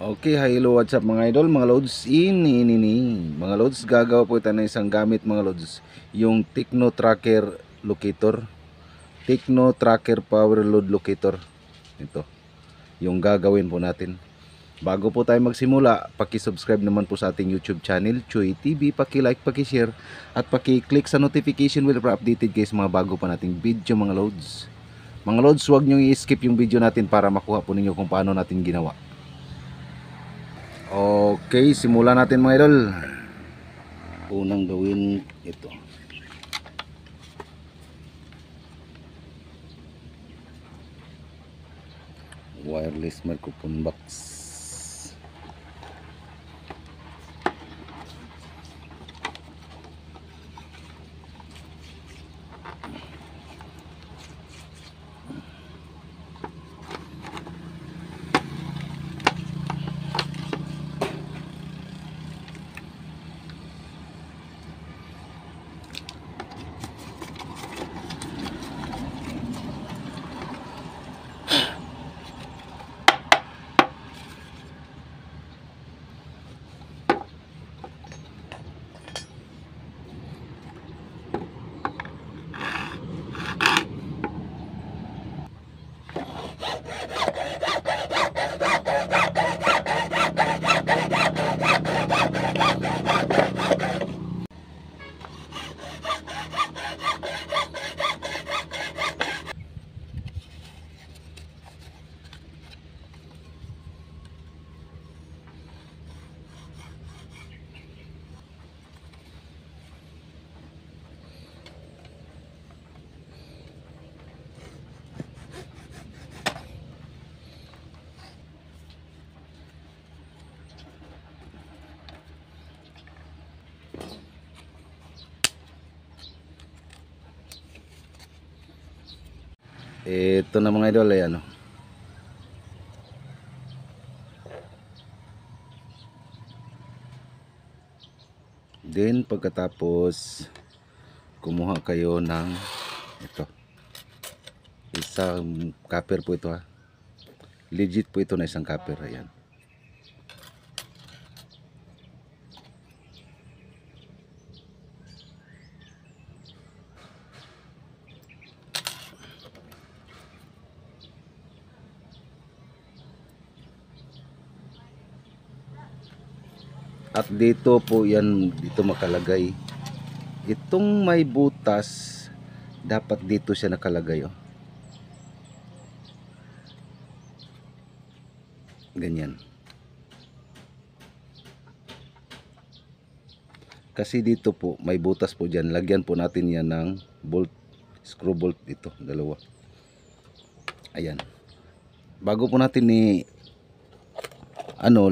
Okay, hello, what's up mga idol, mga loads, mga loads, gagawa po tayo ng isang gamit mga loads, yung Tecno Tracker Locator, Tecno Tracker Power Load Locator. Ito, yung gagawin po natin. Bago po tayo magsimula, paki-subscribe naman po sa ating YouTube channel, Choy TV, paki-like, paki-share, at paki-click sa notification bell para updated kayo sa mga bago pa nating video mga loads. Mga loads, huwag nyo i-skip yung video natin para makuha po ninyo kung paano natin ginawa. Okay, simulan natin mga idol. Unang gawin ito. Wireless microphone box. Ito na mga idol, ay ano. Then pagkatapos kumuha kayo ng ito. Isang copper po ito ha. Legit po ito na isang copper, ayan. At dito po yan, dito makalagay. Itong may butas, dapat dito siya nakalagay, oh. Ganyan. Kasi dito po, may butas po dyan. Lagyan po natin yan ng bolt, screw bolt dito, dalawa. Ayan. Bago po natin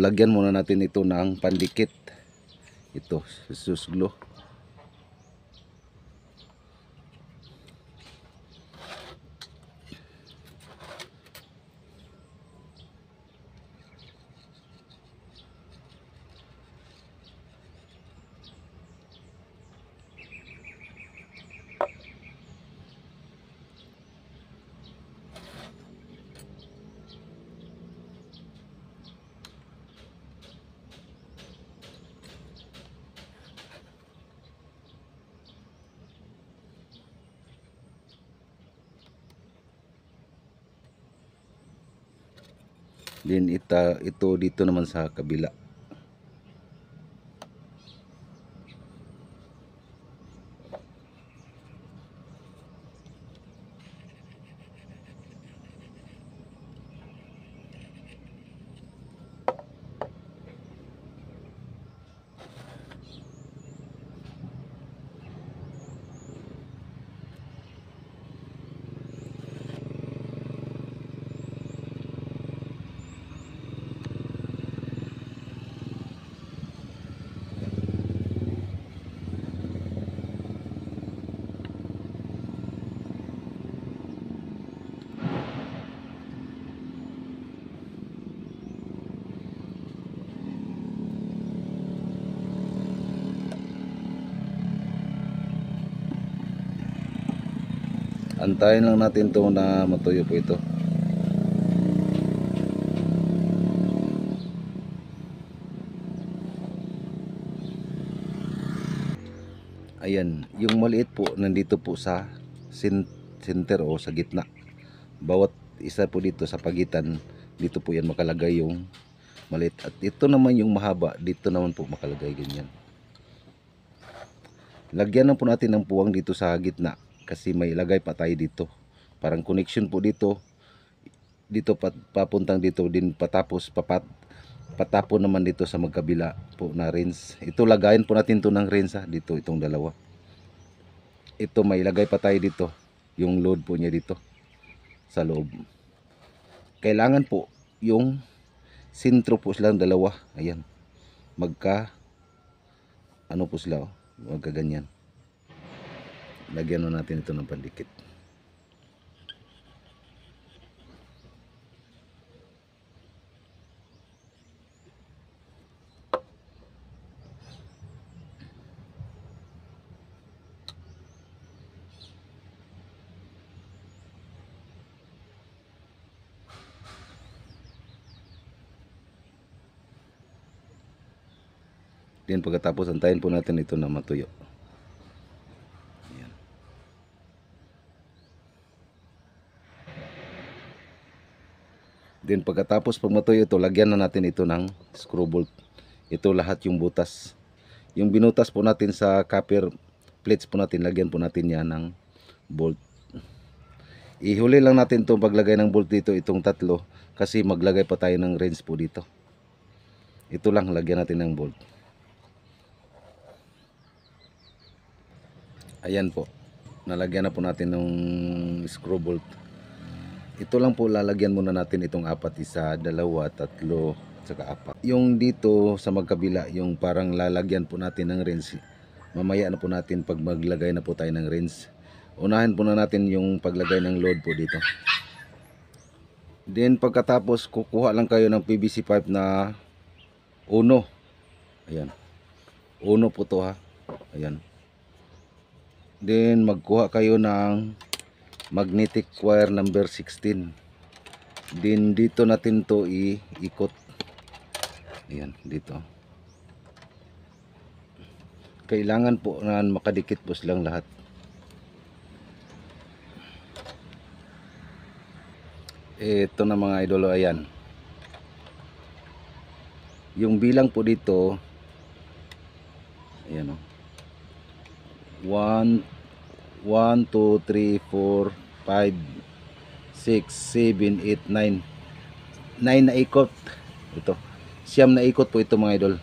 lagyan muna natin ito ng pandikit. Ito, susglue. Then ito dito naman sa kabila. Antayin lang natin to na matuyo po ito. Ayan, yung maliit po nandito po sa center o sa gitna. Bawat isa po dito sa pagitan, dito po yan makalagay yung maliit. At ito naman yung mahaba, dito naman po makalagay ganyan. Lagyan na po natin ng puwang dito sa gitna kasi may ilagay pa tayo dito. Parang connection po dito. Dito papuntang dito din patapos patapon naman dito sa magkabila po na rinse. Ito lagayin po natin to ng rinse dito, itong dalawa. Ito may ilagay pa tayo dito, yung load po niya dito sa loob. Kailangan po yung sintro po silang dalawa. Ayan. Ano po sila, magka ganyan. Lagyan na natin ito ng pandikit. Then pagkatapos antayin po natin ito na matuyo. Ayan. Then pagkatapos pag matuyo ito, lagyan na natin ito ng screw bolt. Ito lahat yung butas. Yung binutas po natin sa copper plates po natin, lagyan po natin yan ng bolt. Ihuli lang natin itong paglagay ng bolt dito, itong tatlo, kasi maglagay pa tayo ng wrench po dito. Ito lang, lagyan natin ng bolt. Ayan po, nalagyan na po natin ng screw bolt. Ito lang po, lalagyan muna natin itong apat, isa, dalawa, tatlo, at saka apat. Yung dito sa magkabila, yung parang lalagyan po natin ng wrench, mamaya na po natin pag maglagay na po tayo ng wrench. Unahin po na natin yung paglagay ng load po dito. Then pagkatapos, kukuha lang kayo ng PVC pipe na uno. Ayan, uno po to ha. Ayan. Then magkuha kayo ng magnetic wire number 16. Then dito natin to iikot. Ayan, dito. Kailangan po na makadikit po silang lahat. Ito na mga idolo, ayan. Yung bilang po dito, ayan o. 1, 2, 3, 4, 5, 6, 7, 8, 9. 9 na ikot. Ito. Siyam na ikot po ito mga idol.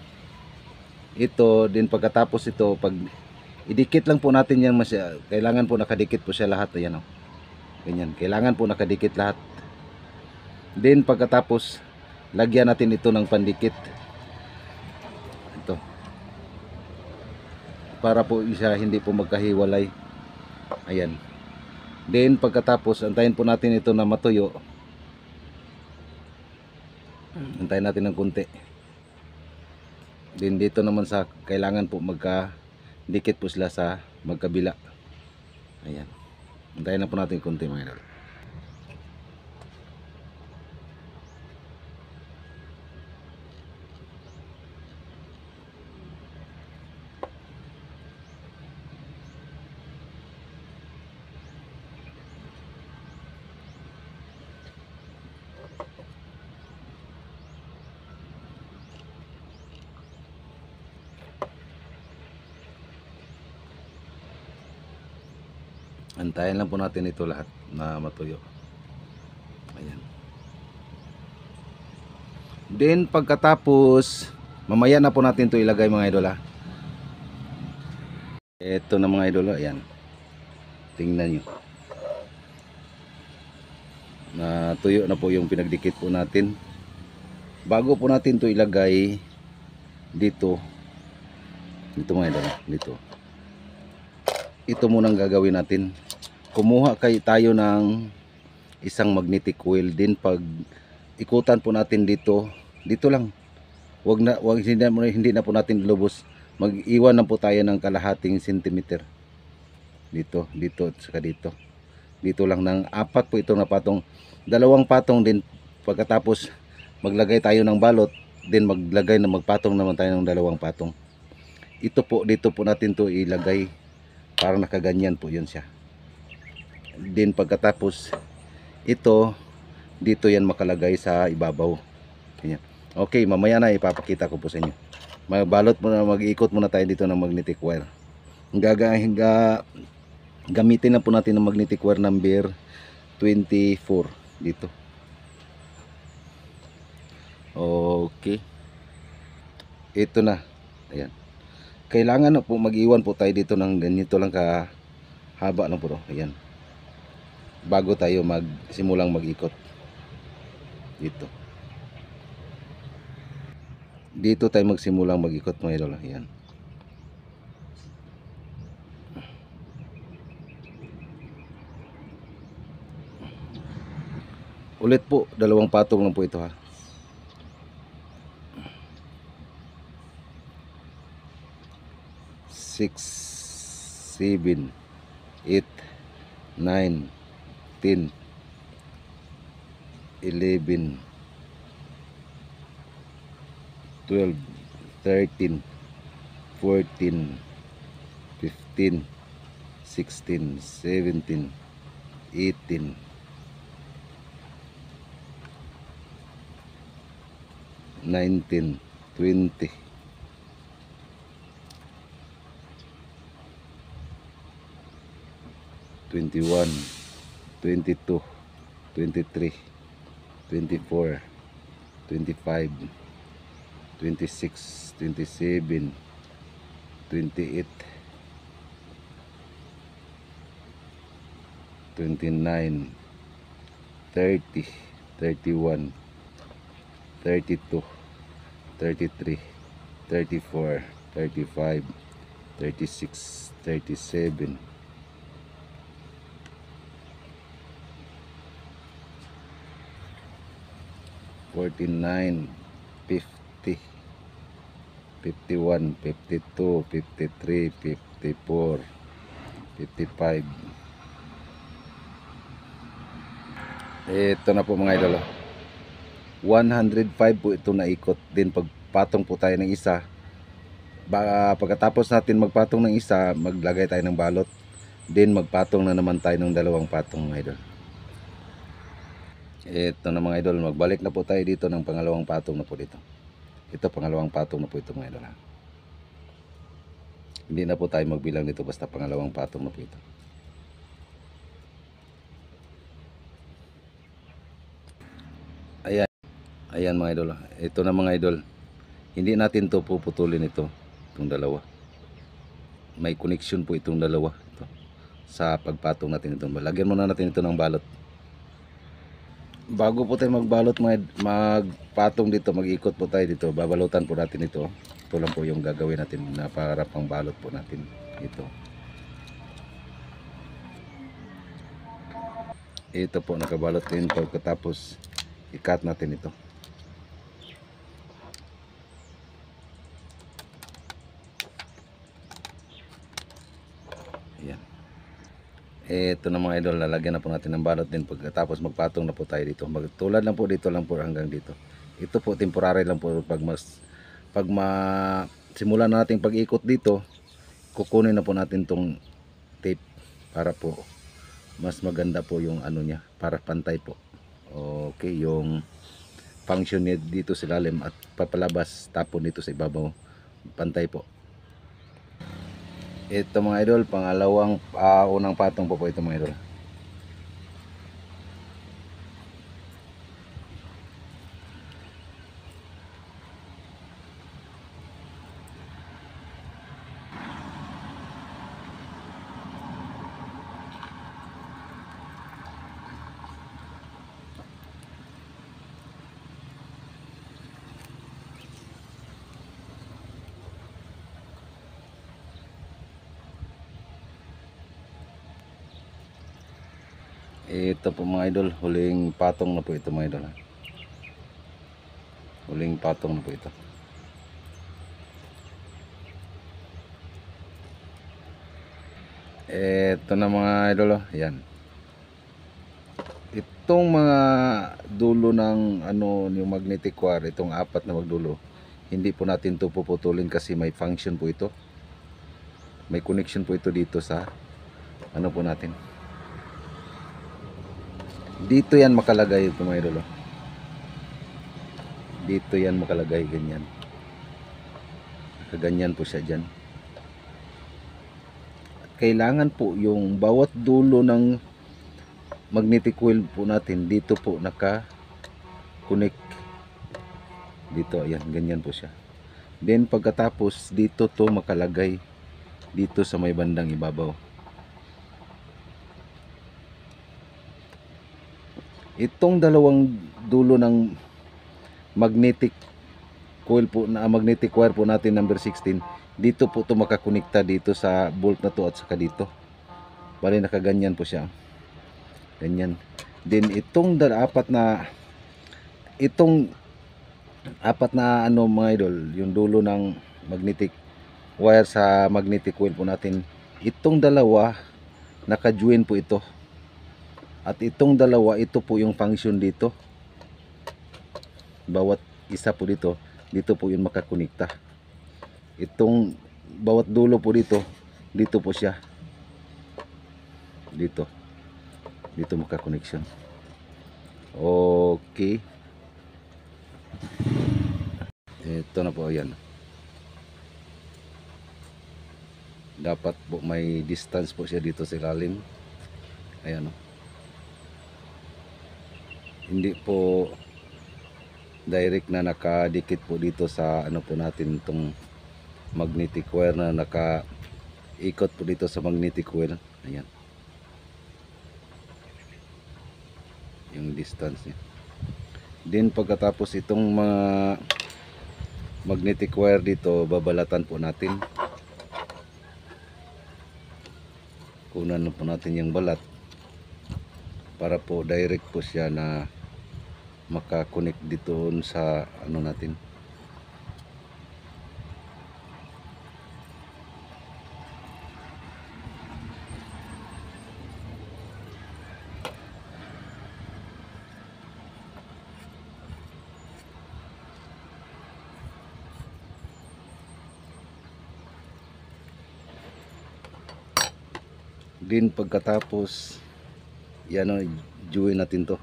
Ito, din pagkatapos ito, pag idikit lang po natin yan, kailangan po nakadikit po siya lahat. Ayan o. Ganyan. Kailangan po nakadikit lahat. Then pagkatapos, lagyan natin ito ng pandikit. Ito. Para po isa hindi po magkahiwalay. Ayan. Then pagkatapos, antayin po natin ito na matuyo. Antayin natin ng kunti. Then dito naman sa kailangan po magkadikit po sila sa magkabila. Ayan. Antayin na po natin kunti mga idol. Antayin lang po natin ito lahat na matuyo. Ayan. Then pagkatapos, mamaya na po natin ito ilagay mga idol ha. Ito na mga idol, ayan. Tingnan nyo. Natuyo na po yung pinagdikit po natin. Bago po natin ito ilagay dito. Dito mga idol, dito. Ito munang gagawin natin. Kumuha tayo ng isang magnetic coil. Din pag ikutan po natin dito lang. Hindi na po natin lubos. Mag-iwan na po tayo ng kalahating sentimeter. Dito at saka dito. Dito lang ng apat po ito na patong. Dalawang patong din. Pagkatapos maglagay tayo ng balot, then magpatong naman tayo ng dalawang patong. Ito po, dito po natin to ilagay Parang nakaganyan po yun siya. Then pagkatapos ito, dito yan makalagay sa ibabaw. Ganyan. Okay, mamaya na ipapakita ko po sa inyo. Magbalot muna, mag-iikot muna tayo dito ng magnetic wire. Gamitin na po natin ng magnetic wire number 24 dito. Okay. Ito na. Ayan. Kailangan na po mag-iwan po tayo dito ng ganito lang kahaba lang po. Ayan. Bago tayo magsimulang mag-ikot. Dito tayo magsimulang mag-ikot mga idol. Ayan. Ulit po, dalawang patong lang po ito ha. 6, 7, 8, 9, 10, 11, 12, 13, 14, 15, 16, 17, 18, 19, 20, 21, 22, 23, 24, 25, 26, 27, 28, 29, 30, 31, 32, 33, 34, 35, 36, 37, 49, 50, 51, 52, 53, 54, 55. Ito na po mga idol. 105 po ito na ikot. Din pagpatong po tayo ng isa. Pagkatapos natin magpatong ng isa, maglagay tayo ng balot. Then magpatong na naman tayo ng dalawang patong mga idol. Ito na mga idol, magbalik na po tayo dito ng pangalawang patong na po dito. Ito pangalawang patong na po ito mga idol ha. Hindi na po tayo magbilang dito, basta pangalawang patong na po ito. Ayan, ayan mga idol. Ito na mga idol. Hindi natin to puputulin ito, itong dalawa. May connection po itong dalawa ito, sa pagpatong natin ito. Lagyan muna natin ito ng balot. Bago po tayo magbalot, magpatong dito, mag-ikot po tayo dito, babalutan po natin ito. Ito lang po yung gagawin natin na para pang balot po natin ito. Ito po nakabalot din, pagkatapos i-cut natin ito. Ayan. Ito na mga idol, lalagyan na po natin ng balot din pagkatapos magpatong na po tayo dito. Magtulad lang po dito lang po hanggang dito. Ito po temporary lang po, pag simulan na natin pag-ikot dito, kukunin na po natin tong tape para po mas maganda po yung ano niya, para pantay po. Okay, yung function niya dito sa lalim at papalabas tapon dito sa ibabaw, pantay po. Ito mga idol, pangalawang unang patong po ito mga idol. Ito po mga idol, huling patong na po ito mga idol ha. Huling patong na po ito. Ito na mga idol, ayan. Itong mga dulo ng yung magnetic wire, itong apat na magdulo, hindi po natin ito puputulin kasi may function po ito. May connection po ito dito sa ano po natin. Dito yan makalagay ito mga idol. Dito yan makalagay, ganyan. Kaganyan po siya dyan. Kailangan po yung bawat dulo ng magnetic coil po natin dito po naka-connect. Dito, ayan, ganyan po siya. Then pagkatapos dito to makalagay dito sa may bandang ibabaw. Itong dalawang dulo ng magnetic coil po na magnetic wire po natin number 16, dito po to makakonekta dito sa bolt na to at saka dito. Bali nakaganyan po siya. Ganyan. Then itong apat na ano mga idol, yung dulo ng magnetic wire sa magnetic coil po natin, itong dalawa naka-join po ito. At itong dalawa, ito po yung function dito. Bawat isa po dito, dito po yung makakonekta. Itong bawat dulo po dito, dito po siya. Dito makakoneksyon. Okay. Ito na po, yan. Dapat po may distance po siya dito sa ilalim. Ayan o. Hindi po direct na nakadikit po dito sa ano po natin itong magnetic wire na nakaikot po dito sa magnetic coil. Ayan. Yung distance niya. Then pagkatapos itong mga magnetic wire dito, babalatan po natin. Kunan po natin yung balat para po direct po siya na makakonect dito sa ano natin. Din pagkatapos yan o, join natin to.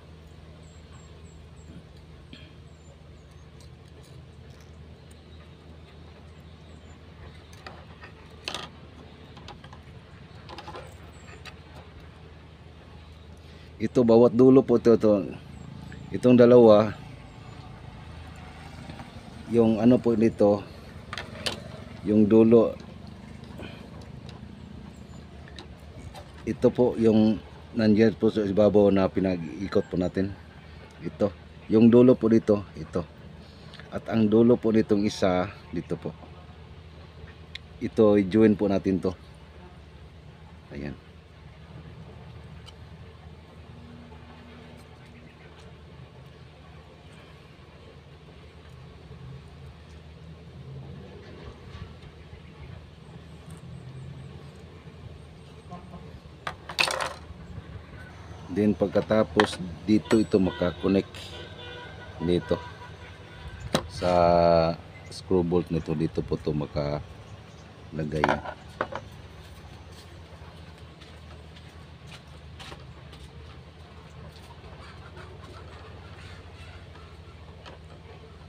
Ito bawat dulo po ito. Itong dalawa, yung ano po nito, yung dulo, ito po yung nandiyan po sa ibabaw na pinag-ikot po natin. Ito, yung dulo po dito, ito. At ang dulo po nitong isa, dito po. Ito, i-join po natin to. Ayan. Then pagkatapos dito ito makakonect dito sa screw bolt nito, dito po ito makalagay.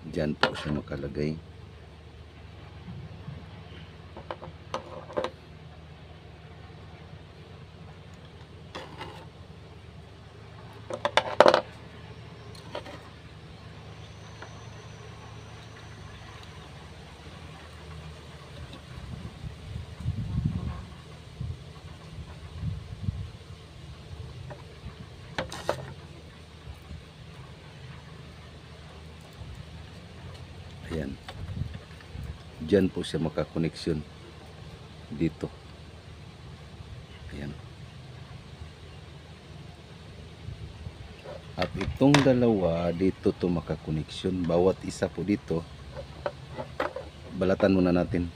Diyan po siya makalagay. Ayan. Diyan po siya makakoneksyon dito. Ayan. At itong dalawa dito to makakoneksyon. Bawat isa po dito. Balatan muna natin.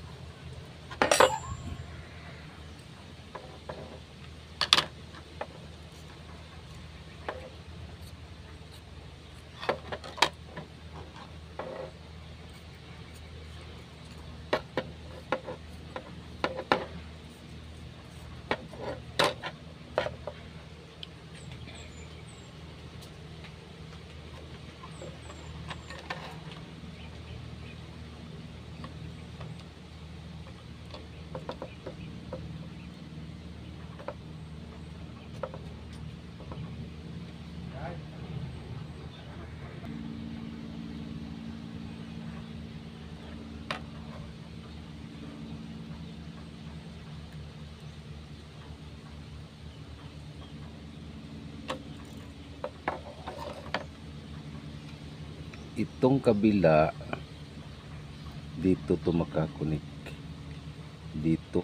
itong kabila dito to makakunik dito.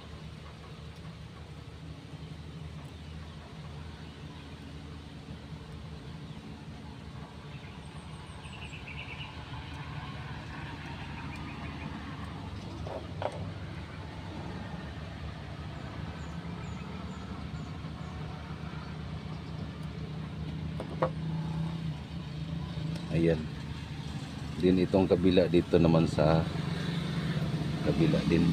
Ayan. Din itong kabila dito naman sa kabila din.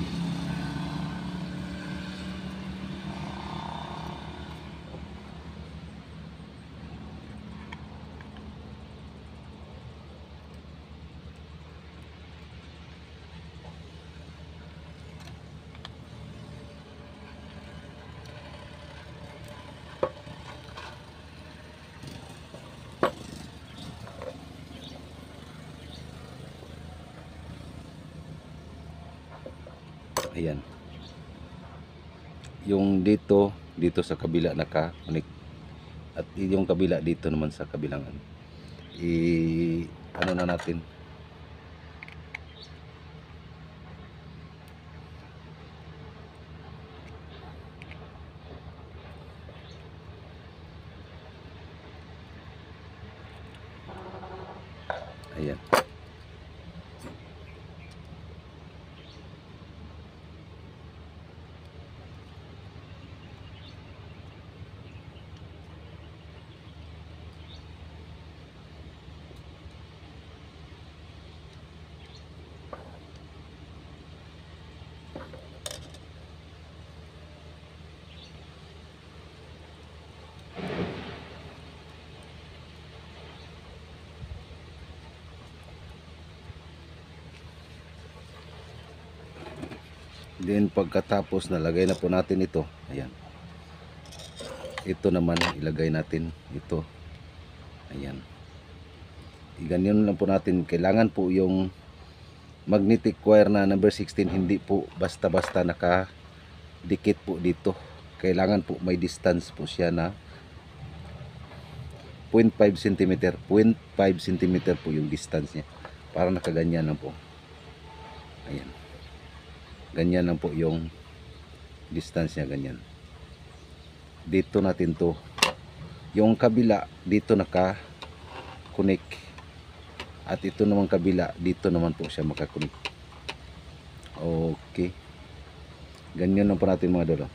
Ayan. Yung dito sa kabila naka-connect at yung kabila dito naman sa kabilang ano na natin. Ayan. Then pagkatapos nalagay na po natin ito, ayan. Ito naman ilagay natin ito. Ayan. Ganyan lang po natin. Kailangan po yung magnetic wire na number 16 hindi po basta-basta nakadikit po dito. Kailangan po may distance po siya na 0.5 cm. 0.5 cm po yung distance niya. Para nakaganyan lang po. Ayan. Ganyan lang po yung distance niya, ganyan. Dito natin to. Yung kabila dito naka-connect. At ito naman kabila dito naman po siya makakunik. Okay. Ganyan lang po natin mga dolo.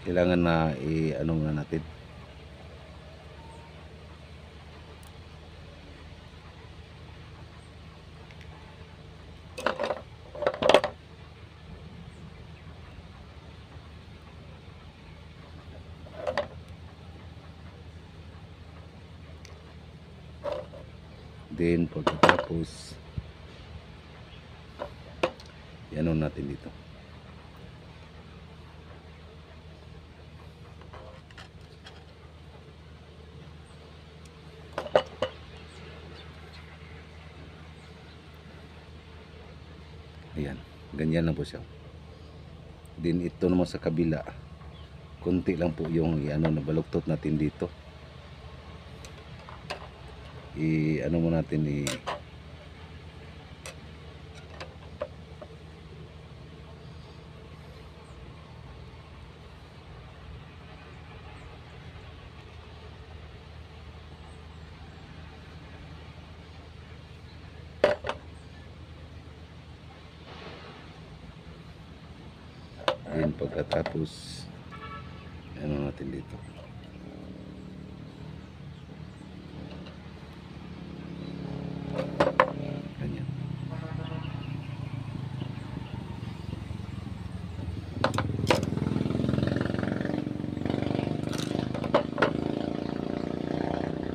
Kailangan na ano na natin. Then pagkatapos yan natin dito. Ayan, ganyan lang po siya. Then ito naman sa kabila, konti lang po yung na baluktot natin dito. Ano mo natin din pagkatapos ano natin dito. Ganyan.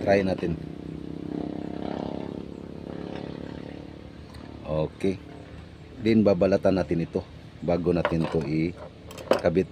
Try natin. Okay. Din babalatan natin ito bago natin to ikabit.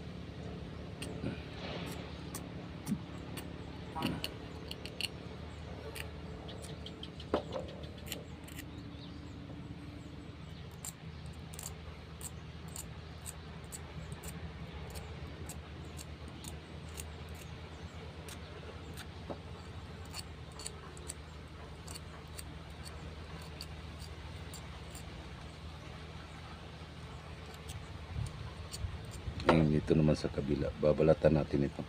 dito naman sa kabila, babalatan natin ito.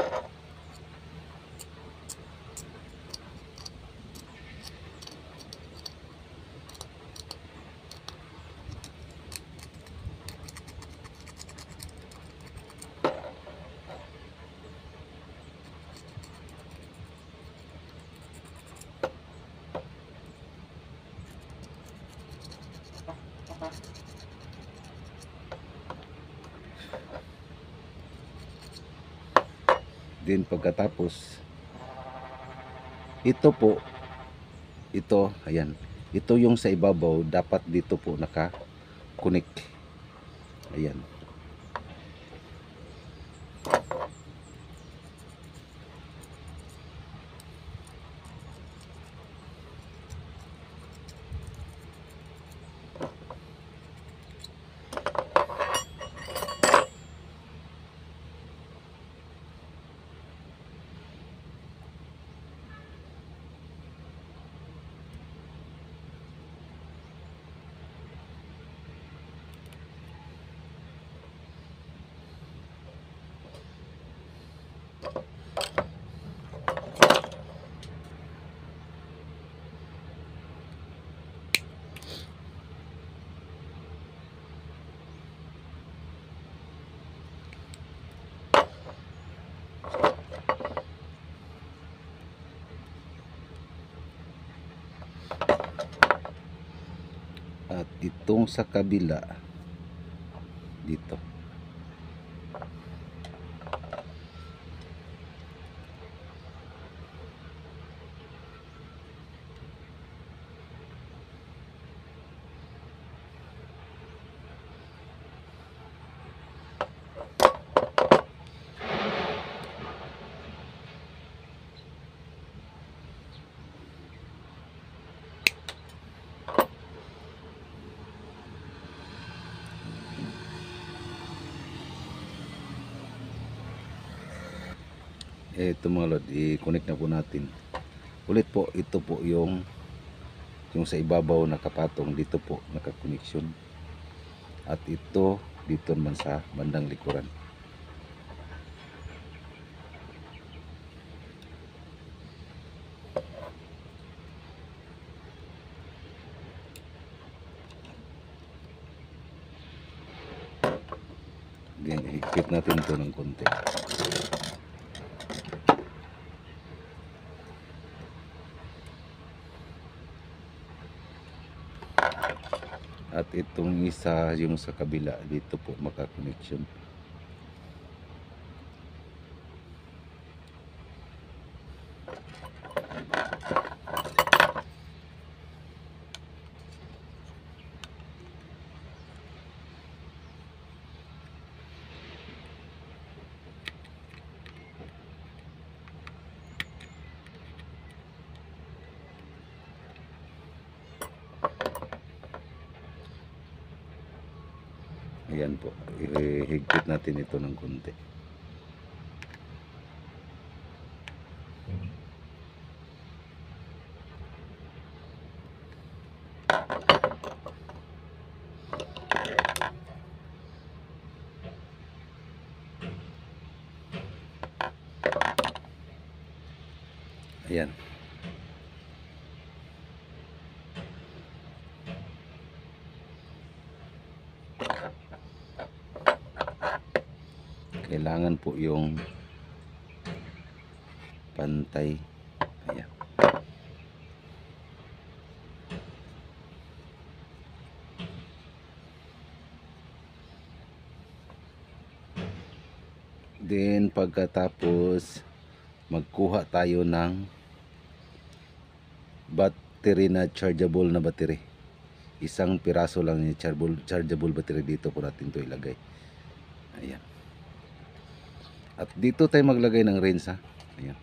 Then pagkatapos ito po, ito ayan, ito yung sa ibabaw, dapat dito po naka-connect. Ayan. At itong sa kabila dito. Ito mga lord, i-connect na po natin ulit po. Ito po yung sa ibabaw nakapatong, dito po naka-connection, at ito dito naman sa bandang likuran. Then higpit natin ito ng konti. At itong isa yung sa kabila, dito po maka-connection. Ayan po, ihigpit natin ito ng konti. Ayan. Kailangan po yung pantay. Ayan. Then pagkatapos magkuha tayo ng battery na chargeable na battery. Isang piraso lang yung chargeable battery, dito po natin to ilagay. Ayan. At dito tayo maglagay ng range, ha. Ayan.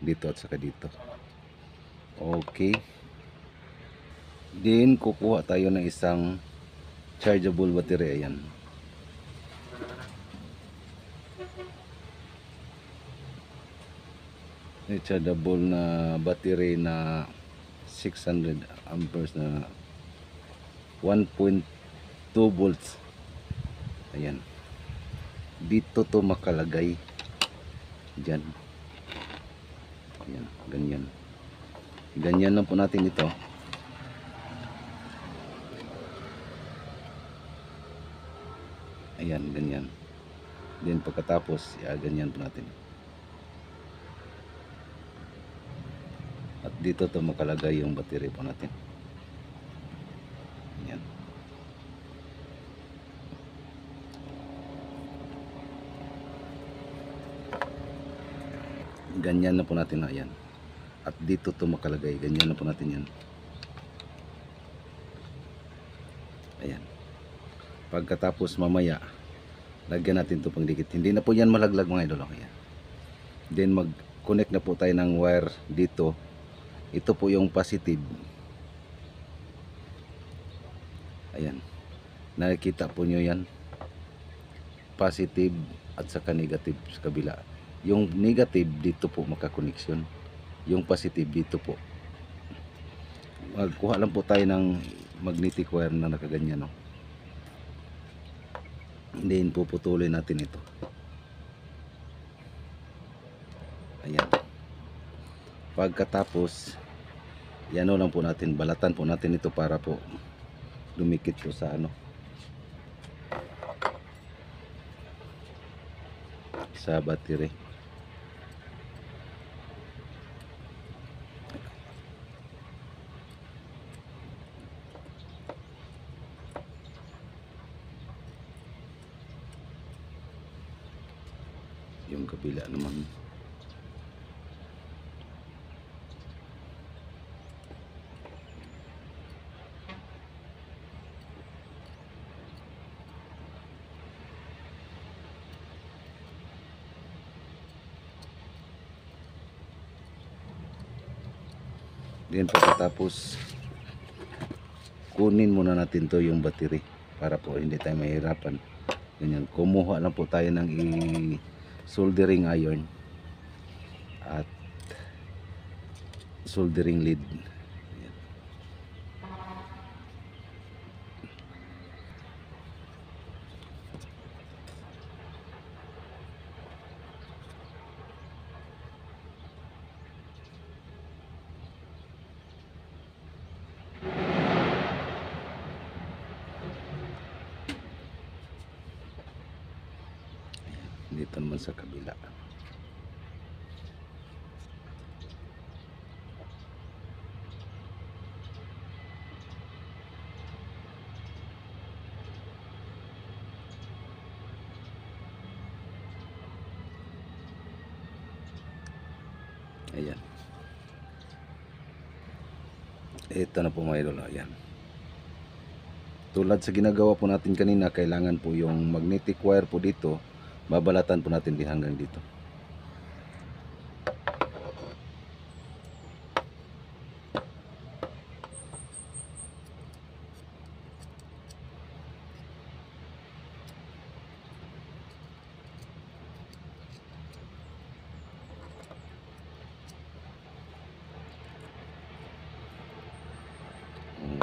Dito at saka dito. Okay. Then kukuha tayo ng isang chargeable battery. Ayan. Chargeable na battery na 600 amperes na 1.2 volts. Ayan. dito to makalagay. Diyan. Ayan, ganyan. Ganyan lang po natin ito. Ayan, ganyan. Then pagkatapos, ganyan po natin. At dito to makalagay yung battery po natin. Ayan. Ganyan na po natin, ayan. At dito to makalagay, ganyan na po natin yan. Ayan. Pagkatapos mamaya, lagyan natin to pangdikit. Hindi na po yan malaglag mga idol. Ayan. Then mag-connect na po tayo ng wire dito. Ito po yung positive. Ayan. Nakikita po nyo yan. Positive at saka negative sa kabila. Yung negative dito po makakoneksyon. Yung positive dito po. Magkuha lang po tayo ng magnetic wire na nakaganyan, no? Then puputulin natin ito. Ayan. Pagkatapos, yan lang po natin, balatan po natin ito para po dumikit po sa sa battery. Yung kabila naman. Then pagkatapos, kunin muna natin to yung battery para po hindi tayo mahirapan. Ganyan, kumuha lang po tayo ng soldering iron at soldering lead. Ayan. Dito naman sa kabila. Ayan. Ito na po mga idol. Ayan. Tulad sa ginagawa po natin kanina, kailangan po yung magnetic wire po dito, babalatan po natin di hanggang dito.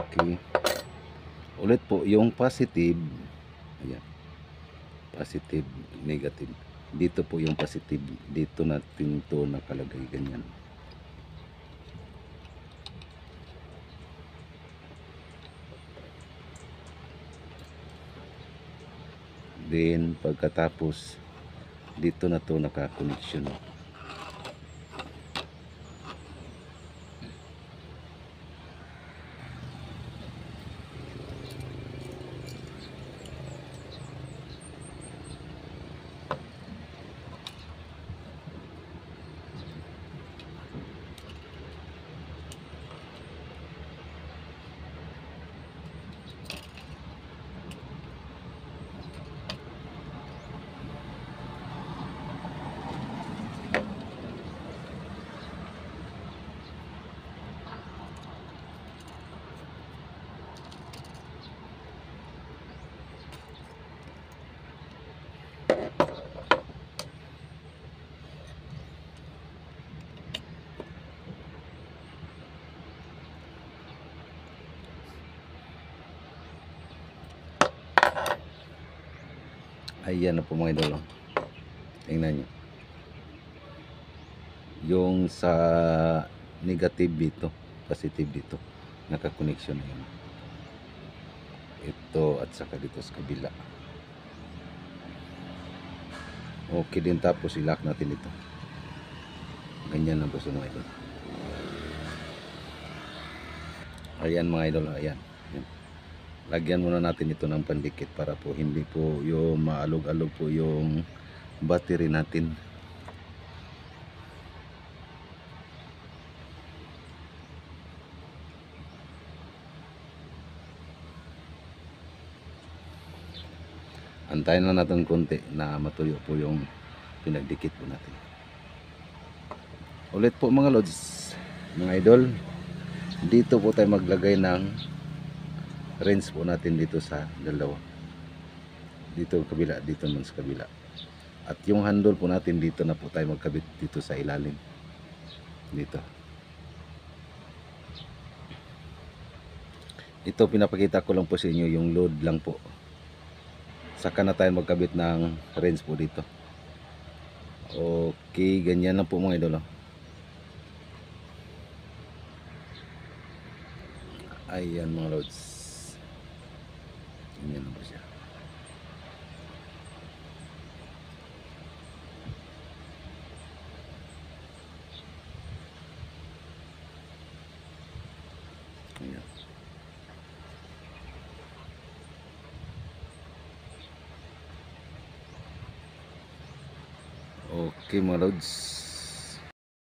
Okay. Ulit po yung positive. Ayan. Positive, negative. Dito po yung positive. Dito natin to nakalagay ganyan. Then pagkatapos dito na to naka-connection. Ayan na po mga idol. Oh. Tingnan nyo. Yung sa negative dito, positive dito, nakakoneksyon na yun. Ito at saka dito sa kabila. Okay din, tapos i-lock natin ito. Ganyan ang gusto mga idol. Ayan mga idol, ayan. Ayan. Lagyan muna natin ito ng pandikit para po hindi po yung maalog-alog po yung battery natin. Antayin lang natin konti na matuyo po yung pinagdikit po natin. Ulit po mga lods, mga idol, dito po tayo maglagay ng wrench po natin dito sa dalawa. Dito kabila, dito naman sa kabila. At yung handle po natin dito na po tayo magkabit dito sa ilalim. Dito. Ito pinapakita ko lang po sa inyo yung load lang po. Saka na tayo magkabit ng wrench po dito. Okay, ganyan lang po mga idol. Ayan mga loads. Ganyan lang po siya. Ayan. Okay mga loads.